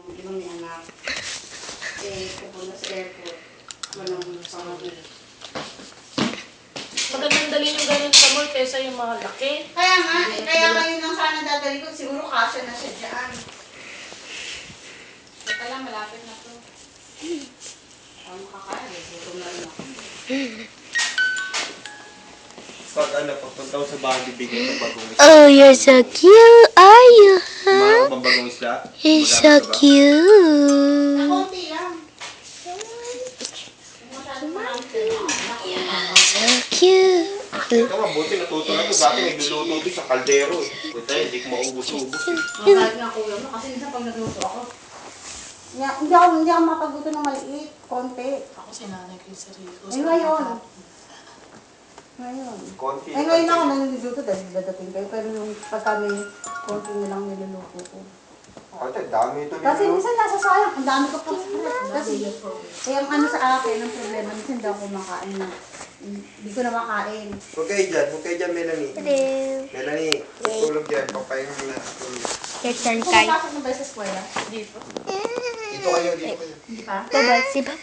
Yung ibang may anak. Pupunta sa airport. Walang pangagin. Magandang dalhin yung ganun sa mall kaysa yung mga laki. Kaya nga, kaya kayo nang sana dadali ko. Siguro kasya na siya dyan. Teka lang, malapit na to. Makakaya, gutom na rin ako. Pag papunta ko sa bahay, bibigyan ng bagong isla. Oh, you're so cute, are you, huh? Kumain ko bang bagong isla? You're so Magamit ka ba? cute. Konti lang. Masyadong marami sila. So cute. Ito nga, buti natuto na ito. Dati nagluluto ito sa kaldero eh. Buta, hindi ko maubos-ubos eh. Kahit nga kuya mo, kasi minsan pag nagluto ako, hindi ako mapagluto ng maliit, konti. Ako sinanay ko yung sarili ko. Ngayon. Konti. Ngayon ako nanluluto dahil dadating kayo, pero yung pagka may konti na lang niluluto ko. Ate, dami ito Kasi niluluto. minsan nasasayang, ang dami ko pa sa harap. Kasi, kaya ang ano sa akin, ang problema, minsan daw ako makain na, hindi ko na makain. Huwag kayo dyan, Melanie. Hello. Melanie, tutulog dyan, papahinga mo na. Your turn, Kai. Pumapasok na ba sa eskwela? Dito. Dito kayo. Hindi pa? Bye-bye. Si Baba.